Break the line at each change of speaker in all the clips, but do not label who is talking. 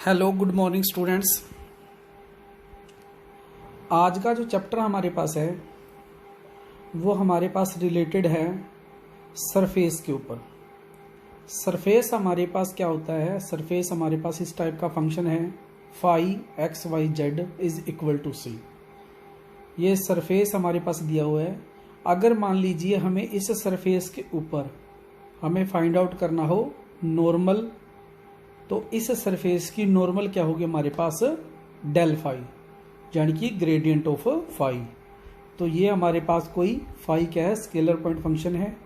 Hello good morning students. आज का जो चैप्टर हमारे पास है वो हमारे पास रिलेटेड है सरफेस के ऊपर। सरफेस हमारे पास क्या होता है? सरफेस हमारे पास इस टाइप का फंक्शन है phi X Y Z is equal to C. ये सरफेस हमारे पास दिया हुआ है। अगर मान लीजिए हमें इस सरफेस के ऊपर हमें फाइंड आउट करना हो नॉर्मल, तो इस सरफेस की नॉर्मल क्या होगी हमारे पास? डेल फाई, यानी कि ग्रेडियंट ऑफ फाई। तो ये हमारे पास कोई फाई क्या है? स्केलर पॉइंट फंक्शन है।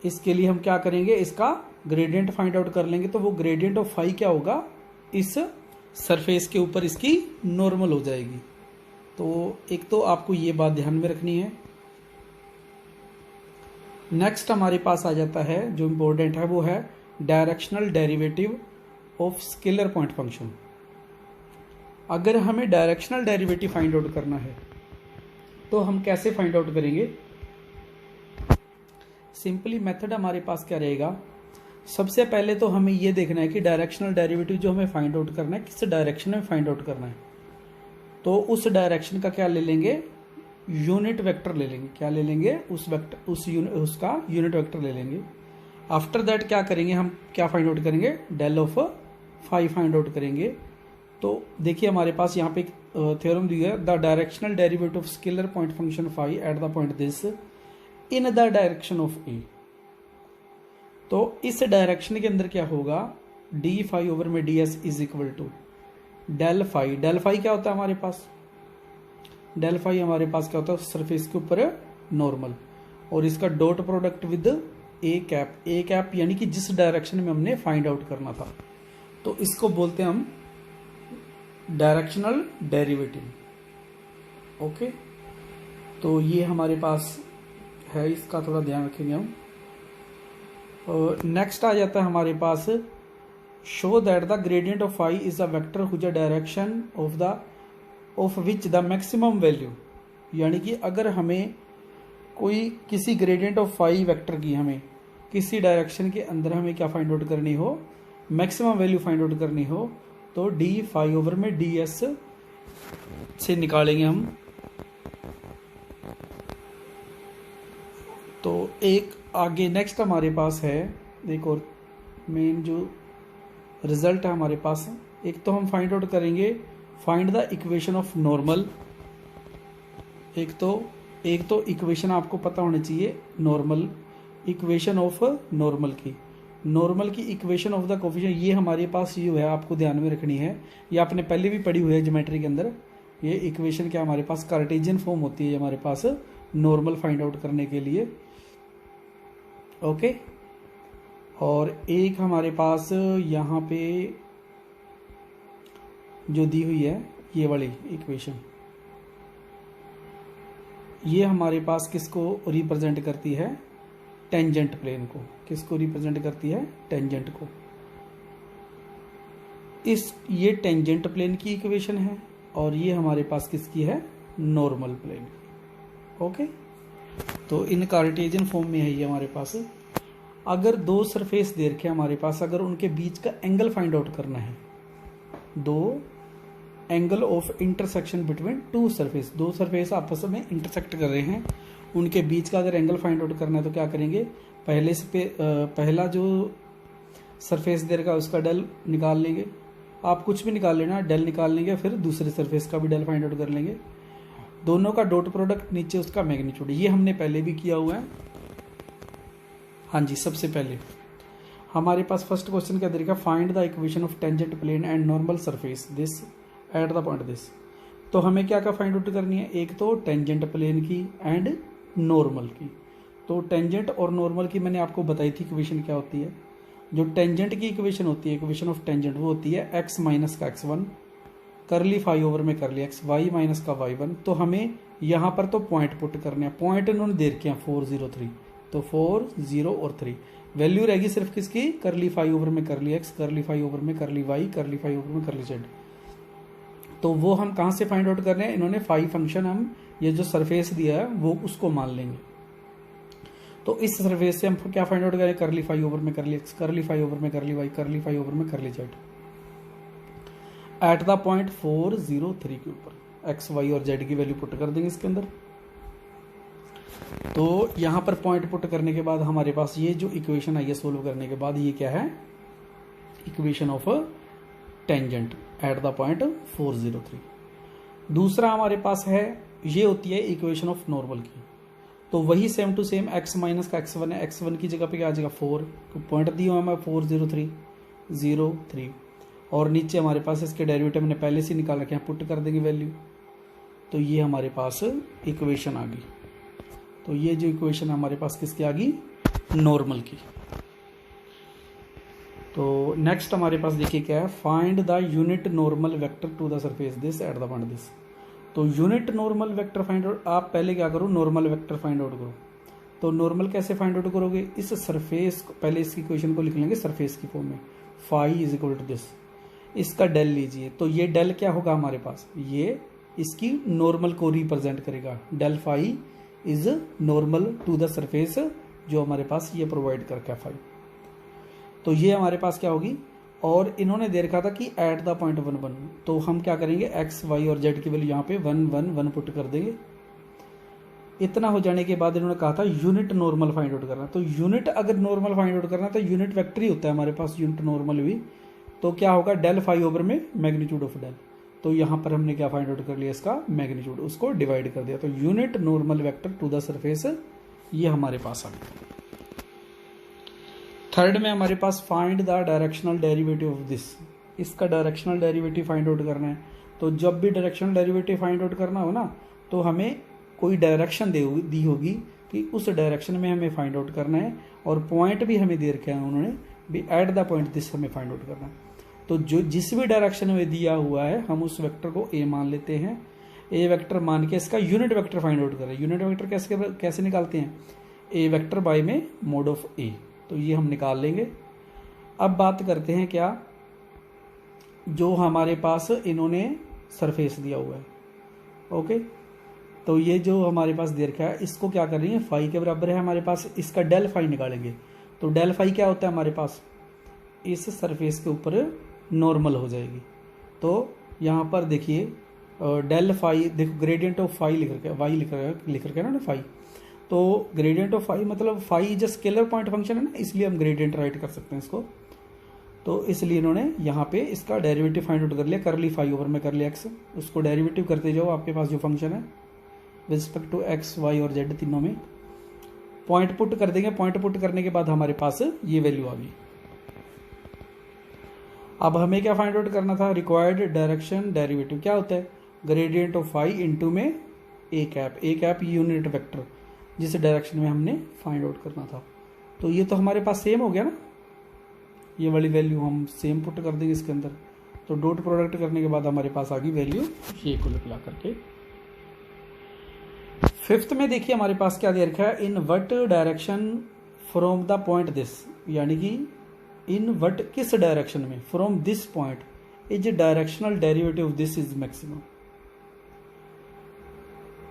इसके लिए हम क्या करेंगे? इसका ग्रेडियंट फाइंड आउट कर लेंगे। तो वो ग्रेडियंट ऑफ फाई क्या होगा? इस सरफेस के ऊपर इसकी नॉर्मल हो जाएगी। तो एक तो आपको ये बात ध्यान में रखनी है। नेक्स्ट हमारे पास आ जाता है जो इम्पोर्टेंट है, वो है directional derivative of scalar point function. अगर हमें डायरेक्शनल डेरिवेटिव फाइंड आउट करना है तो हम कैसे फाइंड आउट करेंगे? सिंपली मेथड हमारे पास क्या रहेगा? सबसे पहले तो हमें ये देखना है कि डायरेक्शनल डेरिवेटिव जो हमें फाइंड आउट करना है किस डायरेक्शन में फाइंड आउट करना है। तो उस डायरेक्शन का क्या ले लेंगे? यूनिट वेक्टर ले लेंगे। क्या ले लेंगे? उसका यूनिट वेक्टर ले लेंगे। आफ्टर दैट क्या करेंगे? हम क्या फाइंड आउट करेंगे? Del of phi find out करेंगे। तो देखिए हमारे पास यहाँ पे एक थ्योरम दिया है, the directional derivative of scalar point function phi at the point this in the direction of A. तो इस डायरेक्शन के अंदर क्या होगा? डी फाई ओवर में D S is equal to del phi. Del phi क्या होता है हमारे पास? डेल फाई हमारे पास क्या होता है? सरफेस के ऊपर नॉर्मल, और इसका dot product with A cap. A cap यानी कि जिस डायरेक्शन में हमने फाइंड आउट करना था, तो इसको बोलते हैं हम डायरेक्शनल डेरिवेटिव। ओके, तो ये हमारे पास है, इसका थोड़ा ध्यान रखेंगे हम। नेक्स्ट आ जाता है हमारे पास show that the gradient of phi is a vector whose direction of which the maximum value. यानी कि अगर हमें कोई किसी ग्रेडियंट ऑफ फाई वेक्टर की हमें किसी डायरेक्शन के अंदर हमें क्या फाइंड आउट करनी हो? मैक्सिमम वैल्यू फाइंड आउट करनी हो, तो डी फाई ओवर में डी एस से निकालेंगे हम। तो एक आगे नेक्स्ट हमारे पास है एक और मेन जो रिजल्ट है हमारे पास। एक तो हम फाइंड आउट करेंगे find the equation of normal. एक तो इक्वेशन आपको पता होनी चाहिए नॉर्मल, इक्वेशन ऑफ नॉर्मल की इक्वेशन ऑफ द कोफिशिएंट। ये हमारे पास ये है, आपको ध्यान में रखनी है। ये आपने पहले भी पढ़ी हुई है ज्योमेट्री के अंदर। ये इक्वेशन क्या हमारे पास कार्टेशियन फॉर्म होती है हमारे पास नॉर्मल फाइंड आउट करने के लिए। ओके, और एक हमारे पास यहाँ पे जो दी हुई है ये वाली इक्वेशन, ये हमारे पास किसको रिप्रेजेंट करती है? टेंजेंट प्लेन को। किसको रिप्रेजेंट करती है? टेंजेंट को। ये टेंजेंट प्लेन की इक्वेशन है, और ये हमारे पास किसकी है? नॉर्मल प्लेन की। ओके, तो इन कार्टेशियन फॉर्म में है ये हमारे पास। अगर दो सरफेस दे रखे हमारे पास, अगर उनके बीच का एंगल फाइंड आउट करना है, दो angle of intersection between two surface, दो सरफेस आपस में इंटरसेक्ट कर रहे हैं, उनके बीच का अगर एंगल फाइंड आउट करना है तो क्या करेंगे? पहला जो सरफेस दे रखा है उसका डेल निकाल लेंगे। आप कुछ भी निकाल लेना, डेल निकाल लेंगे, फिर दूसरे सरफेस का भी डेल फाइंड आउट कर लेंगे। दोनों का डॉट प्रोडक्ट, नीचे उसका मैग्नीट्यूड। ये हमने पहले भी किया हुआ है। हाँ जी, सबसे पहले हमारे पास फर्स्ट क्वेश्चन क्या दे रखा? Find the equation of tangent plane and normal surface this at the point this. तो हमें क्या क्या फाइंड आउट करनी है? एक तो टेंजेंट प्लेन की एंड नॉर्मल की। तो टेंजेंट और नॉर्मल की मैंने आपको बताई थी इक्वेशन क्या होती है। जो टेंजेंट की इक्वेशन होती है, इक्वेशन ऑफ टेंजेंट, वो होती है x माइनस का x1 करली फाई ओवर में करली x, y माइनस का y1। तो हमें यहाँ पर तो पॉइंट पुट करने हैं। पॉइंट इन्होंने दे रखे हैं 4 0 3, तो 4 0 और 3 वैल्यू रहेगी सिर्फ किसकी? करली फाई ओवर में करली x, करली फाई ओवर में करली y, करली फाई ओवर में करली z। तो वो हम कहाँ से फाइंड आउट कर रहे हैं? इन्होंने फाई फंक्शन, हम ये जो सरफेस दिया है वो उसको मान लेंगे। तो इस सरफेस से हम क्या फाइंड आउट करें? करली फाई ओवर में करली एक्स, करली फाई ओवर में करली वाई, करली फाई ओवर में करली जेड। एट द पॉइंट 403 के ऊपर एक्स वाई और जेड की वैल्यू पुट कर देंगे इसके अंदर। तो यहां पर पॉइंट पुट करने के बाद हमारे पास ये जो इक्वेशन आई है सोल्व करने के बाद ये क्या है, equation of tangent at the point 403। दूसरा हमारे पास है, ये होती है इक्वेशन ऑफ नॉर्मल की। तो वही same to same x minus का x1 है, x1 की जगह पे क्या आ जाएगा 4, तो पॉइंट दिया हुआ हमें 403 और नीचे हमारे पास इसके डेरिवेटिव हमने पहले से निकाल रखे हैं, पुट कर देंगे वैल्यू। तो ये हमारे पास इक्वेशन आ गई। तो ये जो इक्वेशन हमारे पास किसकी आ गई, नॉर्मल की। तो नेक्स्ट हमारे पास देखिए क्या है, find the unit normal vector to the surface this at the point this. तो unit normal vector find out, आप पहले क्या करो, नॉर्मल वेक्टर फाइंड आउट करो। तो नॉर्मल कैसे फाइंड आउट करोगे, इस सरफेस को पहले इसकी इक्वेशन को लिख लेंगे सरफेस की फॉर्म में, phi is equal to this, इसका डेल लीजिए। तो ये डेल क्या होगा हमारे पास, ये इसकी नॉर्मल को रिप्रेजेंट करेगा, del phi is normal to the surface जो हमारे पास ये प्रोवाइड करके फाई। तो ये हमारे पास क्या होगी, और इन्होंने दे रखा था कि एट द पॉइंट 1 1, तो हम क्या करेंगे एक्स वाई और जेड की वैल्यू यहाँ पे 1 1 1 पुट कर देंगे। इतना हो जाने के बाद इन्होंने कहा था यूनिट नॉर्मल फाइंड आउट करना। तो यूनिट अगर नॉर्मल फाइंड आउट करना तो यूनिट वेक्टर ही होता है हमारे पास, यूनिट नॉर्मल भी। तो क्या होगा, डेल फाई ओवर में मैग्नीट्यूड ऑफ डेल। तो यहाँ पर हमने क्या फाइंड आउट कर लिया, इसका मैग्नीट्यूड, उसको डिवाइड कर दिया। तो unit normal vector to the surface ये हमारे पास आ गया। थर्ड में हमारे पास find the directional derivative of this, इसका डायरेक्शनल डेरिवेटिव फाइंड आउट करना है। तो जब भी डायरेक्शनल डेरिवेटिव फाइंड आउट करना हो ना, तो हमें कोई डायरेक्शन दी होगी कि उस डायरेक्शन में हमें फाइंड आउट करना है, और पॉइंट भी हमें दे रखे हैं उन्होंने भी, एट द पॉइंट दिस हमें फाइंड आउट करना है। तो जो जिस भी डायरेक्शन में दिया हुआ है हम उस वेक्टर को ए मान लेते हैं, ए वेक्टर मान के इसका यूनिट वेक्टर फाइंड आउट करें। यूनिट वेक्टर कैसे निकालते हैं, ए वेक्टर बाय में मोड ऑफ ए। तो ये हम निकाल लेंगे। अब बात करते हैं क्या, जो हमारे पास इन्होंने सरफेस दिया हुआ है, ओके। तो ये जो हमारे पास दे रखा है, इसको क्या कर रही है, फाई के बराबर है हमारे पास, इसका डेल फाई निकालेंगे। तो डेल फाई क्या होता है हमारे पास, इस सरफेस के ऊपर नॉर्मल हो जाएगी। तो यहाँ पर देखिए डेल फाई, देखो ग्रेडियंट ऑफ फाई लिख रखा है, वाई लिख रखा है ना फाई। तो ग्रेडियंट ऑफ फाई मतलब फाई जो स्केलर पॉइंट फंक्शन है ना, इसलिए हम ग्रेडियंट राइट कर सकते हैं इसको। तो इसलिए इन्होंने यहाँ पे इसका डेरिवेटिव फाइंड आउट कर लिया, कर ली फाई ओवर में कर लिया एक्स, उसको डेरिवेटिव करते जाओ आपके पास जो फंक्शन है with respect to x y और जेड तीनों में, पॉइंट पुट कर देंगे। पॉइंट पुट करने के बाद हमारे पास ये वैल्यू आ गई। अब हमें क्या फाइंड आउट करना था, रिक्वायर्ड डायरेक्शन डेरिवेटिव क्या होता है, ग्रेडियंट ऑफ फाई इनटू में ए कैप यूनिट वेक्टर, जिस डायरेक्शन में हमने फाइंड आउट करना था। तो ये तो हमारे पास सेम हो गया ना, ये वाली वैल्यू हम सेम पुट कर देंगे इसके अंदर। तो डॉट प्रोडक्ट करने के बाद हमारे पास आ गई वैल्यू ये को मिला करके। फिफ्थ में देखिए हमारे पास क्या दे रखा है, in what direction from the point this, यानी कि इन वट किस डायरेक्शन में, from this point is directional derivative of this is maximum.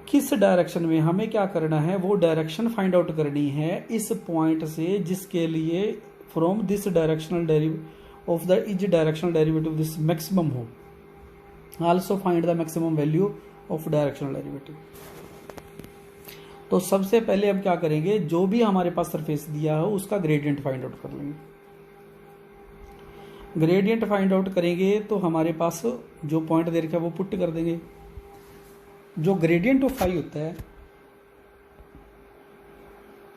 किस डायरेक्शन में हमें क्या करना है, वो डायरेक्शन फाइंड आउट करनी है इस पॉइंट से जिसके लिए from this directional derivative of the is directional derivative this maximum हो। Also find the maximum value of directional derivative. तो सबसे पहले हम क्या करेंगे, जो भी हमारे पास सरफेस दिया हो उसका ग्रेडियंट फाइंड आउट कर लेंगे। ग्रेडियंट फाइंड आउट करेंगे तो हमारे पास जो पॉइंट दे रखा है वो पुट कर देंगे। जो ग्रेडियंट ऑफ फाई होता है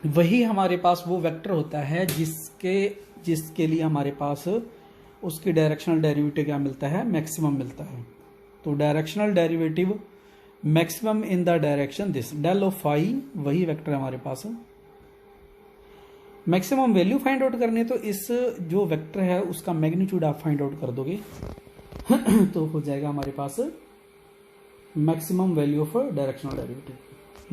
वही हमारे पास वो वेक्टर होता है जिसके लिए हमारे पास उसकी डायरेक्शनल डेरिवेटिव क्या मिलता है, मैक्सिमम मिलता है। तो directional derivative maximum in the direction this, del of phi वही वेक्टर है हमारे पास। मैक्सिमम वैल्यू फाइंड आउट करनी है तो इस जो वेक्टर है उसका मैग्नीट्यूड आप फाइंड आउट कर दोगे तो हो जाएगा हमारे पास maximum value of directional derivative.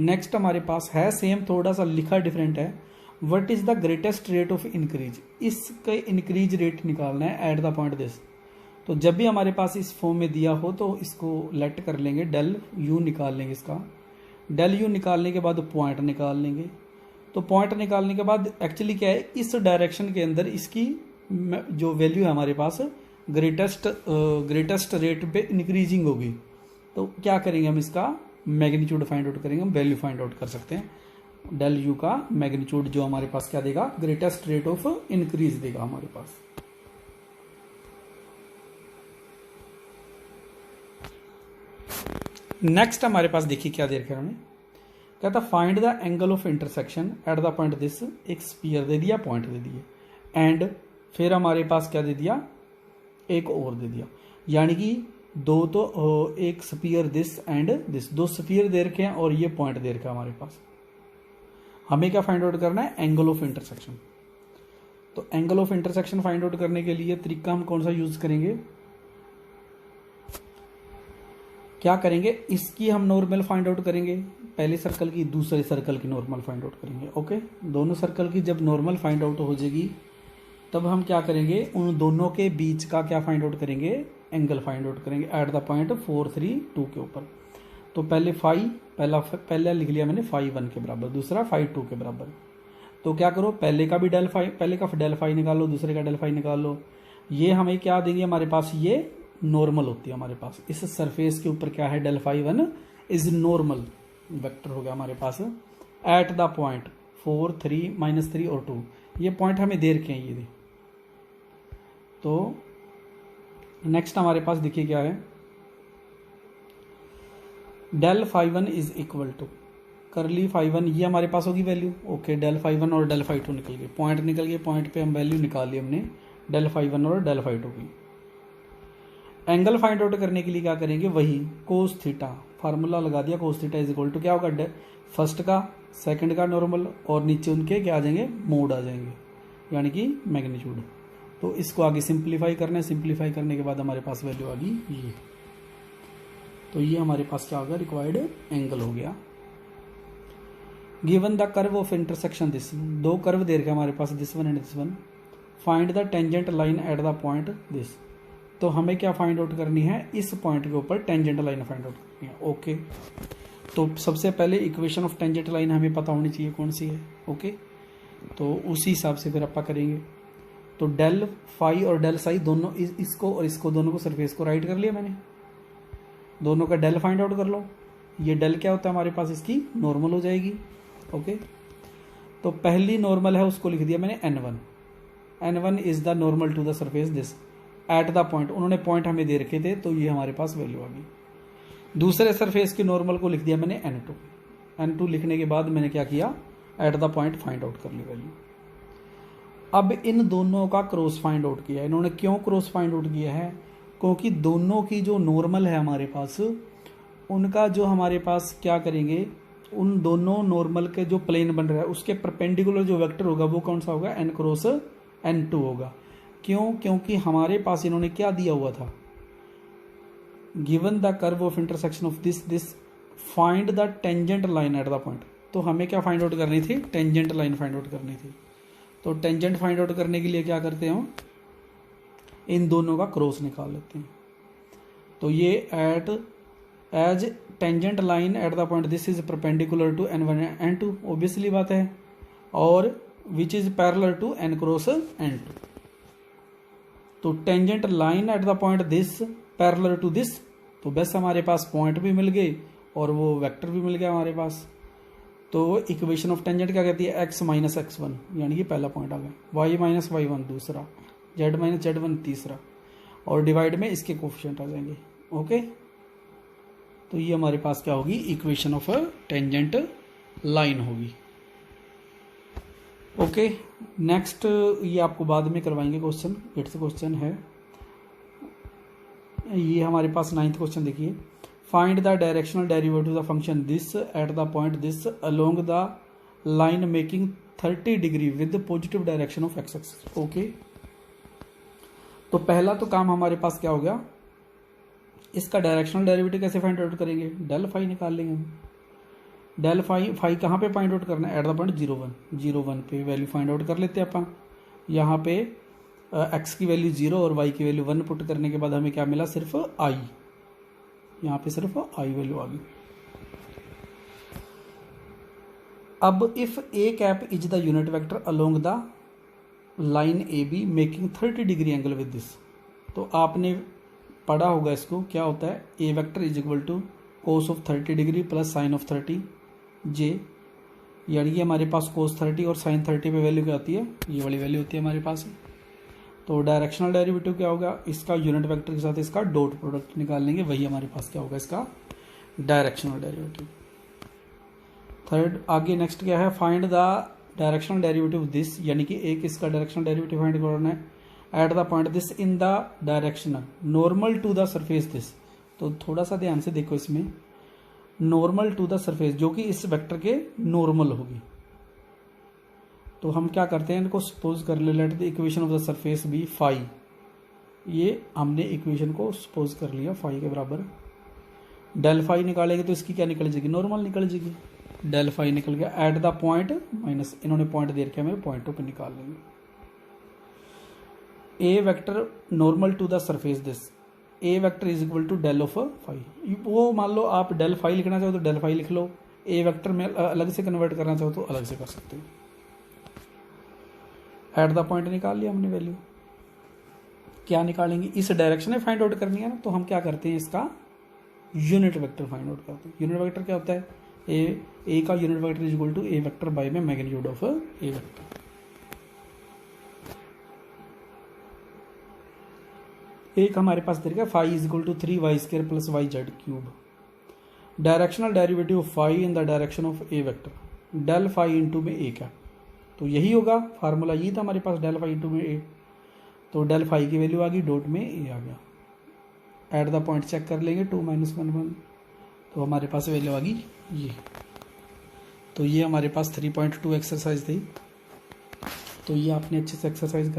Next हमारे पास है सेम, थोड़ा सा लिखा डिफरेंट है, what is the greatest rate of increase, इसका इंक्रीज रेट निकालना है एट द पॉइंट दिस। तो जब भी हमारे पास इस फॉर्म में दिया हो तो इसको लेट कर लेंगे, डेल यू निकाल लेंगे, इसका डेल यू निकालने के बाद पॉइंट निकाल लेंगे। तो पॉइंट निकालने के बाद एक्चुअली क्या है, इस डायरेक्शन के अंदर इसकी जो वैल्यू है हमारे पास ग्रेटेस्ट रेट पे इंक्रीजिंग होगी, तो क्या करेंगे हम, इसका मैग्नीट्यूड फाइंड आउट करेंगे, हम वैल्यू फाइंड आउट कर सकते हैं। डेल यू का मैग्नीट्यूड जो हमारे पास क्या देगा, ग्रेटेस्ट रेट ऑफ इंक्रीज देगा हमारे पास। नेक्स्ट हमारे पास देखिए क्या दे रखा है हमें, कहता find the angle of intersection eight the point this, एक स्पीयर दे दिया, पॉइंट दे दिए, एंड फिर हमारे पास क्या दे दिया, एक और दे दिया, यानी कि दो, तो एक स्पीयर दिस एंड दिस, दो स्पीयर दे रखे हैं और ये पॉइंट दे रखा है हमारे पास। हमें क्या फाइंड आउट करना है, एंगल ऑफ इंटरसेक्शन। तो angle of intersection find out करने के लिए तरीका हम कौन सा यूज करेंगे, क्या करेंगे, इसकी हम नॉर्मल फाइंड आउट करेंगे, पहले सर्कल की, दूसरे सर्कल की नॉर्मल फाइंड आउट करेंगे। ओके, दोनों सर्कल की जब नॉर्मल फाइंड आउट हो जाएगी तब हम क्या करेंगे, उन दोनों के बीच का क्या फाइंड आउट करेंगे, एंगल फाइंड आउट करेंगे एट द पॉइंट 4, 3, 2 के ऊपर। तो पहले पहला लिख लिया मैंने फाई 1 के बराबर, दूसरा फाई 2 के बराबर। तो क्या करो, पहले का डेल फाई निकालो, दूसरे का डेल फाई निकालो। ये हमें क्या देंगे, हमारे पास ये नॉर्मल होती है हमारे पास, इस सरफेस के ऊपर क्या है, del phi 1 is normal vector हो गया हमारे पास एट द पॉइंट 4, 3, -3 और 2। ये पॉइंट हमें दे रखे हैं ये। तो नेक्स्ट हमारे पास देखिए क्या है, del phi 1 is equal to curly phi 1, ये हमारे पास होगी वैल्यू। ओके, डेल फाई 1 और डेल फाई 2 निकल गए, पॉइंट निकल गए, पॉइंट पे हम वैल्यू निकाल ली हमने डेल फाई 1 और डेल फाई 2 की। एंगल फाइंड आउट करने के लिए क्या करेंगे, वही कोस थीटा, फार्मूला लगा दिया, cos theta is equal to क्या होगा, फर्स्ट का सेकंड का नॉर्मल और नीचे उनके क्या आ जाएंगे, मोड आ जाएंगे, यानी कि मैग्नीट्यूड। तो इसको आगे सिंप्लीफाई करना है, सिंप्लीफाई करने के बाद हमारे पास वैल्यू आ गई ये। तो ये हमारे पास क्या होगा, रिक्वायर्ड एंगल हो गया। Given the curve of intersection this, दो कर्व दे रखे हमारे पास, this one and this one. Find the tangent line at the point this, तो हमें क्या फाइंड आउट करनी है, इस पॉइंट के ऊपर टेंजेंट लाइन फाइंड आउट करनी है। ओके, तो सबसे पहले इक्वेशन ऑफ टेंजेंट लाइन हमें पता होनी चाहिए कौन सी है। ओके, तो उसी हिसाब से फिर अपन करेंगे। तो डेल फाई और डेल साई दोनों, इसको और इसको दोनों को, सरफेस को राइट कर लिया मैंने, दोनों का डेल फाइंड आउट कर लो। ये डेल क्या होता है हमारे पास, इसकी नॉर्मल हो जाएगी। ओके, तो पहली नॉर्मल है उसको लिख दिया मैंने n1, n1 is the normal to the surface this at the point, उन्होंने पॉइंट हमें दे रखे थे, तो ये हमारे पास वैल्यू आ गई। दूसरे सरफेस की नॉर्मल को लिख दिया मैंने n2, n2 लिखने के बाद मैंने क्या किया, eight the point find out कर ली वैल्यू। अब इन दोनों का क्रॉस फाइंड आउट किया, इन्होंने क्यों क्रॉस फाइंड आउट किया है, क्योंकि दोनों की जो नॉर्मल है हमारे पास, उनका जो हमारे पास क्या करेंगे, उन दोनों नॉर्मल के जो प्लेन बन रहा है उसके परपेंडिकुलर जो वेक्टर होगा वो कौन सा होगा, n क्रॉस n2 होगा। क्यों, क्योंकि हमारे पास इन्होंने क्या दिया हुआ था, given the curve of intersection of this find the tangent line at the point. तो हमें क्या फाइंड आउट करनी थी, टेंजेंट लाइन फाइंड आउट करनी थी। तो टेंजेंट फाइंड आउट करने के लिए क्या करते हैं, इन दोनों का क्रॉस निकाल लेते हैं। तो ये at as tangent line at the point this is perpendicular to n1 and n2, obviously बात है, और which is parallel to n cross n2। तो tangent line at the point this parallel to this, तो बस हमारे पास point भी मिल गए और वो वेक्टर भी मिल गया हमारे पास। तो इक्वेशन ऑफ टेंजेंट क्या कहती है, x माइनस x1, यानी कि पहला पॉइंट आ गया, y माइनस y1 दूसरा, z माइनस z1 तीसरा, और डिवाइड में इसके कोफिशिएंट आ जाएंगे। ओके, तो ये हमारे पास क्या होगी, इक्वेशन ऑफ टेंजेंट लाइन होगी। ओके, नेक्स्ट ये आपको बाद में करवाएंगे क्वेश्चन, 8th क्वेश्चन है ये हमारे पास। 9th क्वेश्चन देखिए, find the directional derivative of function this at the point this along the line making 30 degree with positive direction of x axis. Okay, तो पहला तो काम हमारे पास क्या हो गया, इसका डायरेक्शनल डेरिवेटिव कैसे फाइंड आउट करेंगे, डेल फाई निकाल लेंगे हम। डेल फाई कहाँ पे फाइंड आउट करना है, एट द पॉइंट 0, 1 पे वैल्यू फाइंड आउट कर लेते हैं अपन। यहाँ पे x की वैल्यू 0 और y की वैल्यू 1 पुट करने के बाद हमें क्या मिला, सिर्फ i, यहाँ पे सिर्फ i वैल्यू आ गई। अब if a cap is the unit vector along the line AB making 30 degree angle with this, तो आपने पढ़ा होगा इसको, क्या होता है, A vector is equal to cos of 30 degree plus sine of 30 J, यानी कि हमारे पास कोस 30 और साइन 30 पे वैल्यू क्या आती है, ये वाली वैल्यू होती है हमारे पास। तो डायरेक्शनल डेरिवेटिव क्या होगा, इसका यूनिट वेक्टर के साथ इसका डॉट प्रोडक्ट निकाल लेंगे, वही हमारे पास क्या होगा, इसका डायरेक्शनल डेरिवेटिव। थर्ड आगे नेक्स्ट क्या है, find the directional derivative this, यानी कि एक इसका डायरेक्शनल डेरिवेटिव फाइंड करना है at the point this in the direction normal to the surface this. तो थोड़ा सा ध्यान से देखो, इसमें नॉर्मल टू द सरफेस जो कि इस वेक्टर के नॉर्मल होगी। तो हम क्या करते हैं, इनको सपोज कर ले, let the equation of the surface be phi. ये हमने इक्वेशन को सपोज कर लिया फाई के बराबर। डेल फाई निकालेंगे तो इसकी क्या निकल जाएगी, नॉर्मल निकल जाएगी। डेल फाई निकल गया एट द पॉइंट माइनस, इन्होंने पॉइंट दे रखे हमें, पॉइंटों पे निकाल लेंगे। A vector normal to the surface this, A vector is equal to del of phi. वो मान लो आप डेल फाई लिखना चाहो तो डेल फाई लिख लो, ए वेक्टर में अलग से कन्वर्ट करना चाहो तो अलग से कर सकते हो। एट द पॉइंट निकाल लिया हमने वैल्यू। क्या निकालेंगे, इस डायरेक्शन में फाइंड आउट करनी है ना, तो हम क्या करते हैं, इसका यूनिट वेक्टर फाइंड आउट करते हैं। यूनिट वेक्टर क्या होता है, ए का unit vector is equal to a vector by में मैग्नीट्यूड ऑफ ए वेक्टर। एक हमारे पास दे रखा है phi is equal to 3y square plus y z cube. Directional derivative phi in the direction of a vector, del phi into में a क्या, तो यही होगा फार्मूला, यही था हमारे पास, डेल फाई इंटू में ए। तो डेल फाई की वैल्यू आ गई, डॉट में ए आ गया। एट द पॉइंट चेक कर लेंगे 2 - 1 1, तो हमारे पास वैल्यू आ गई ये। तो ये हमारे पास 3.2 एक्सरसाइज थी। तो ये आपने अच्छे से एक्सरसाइज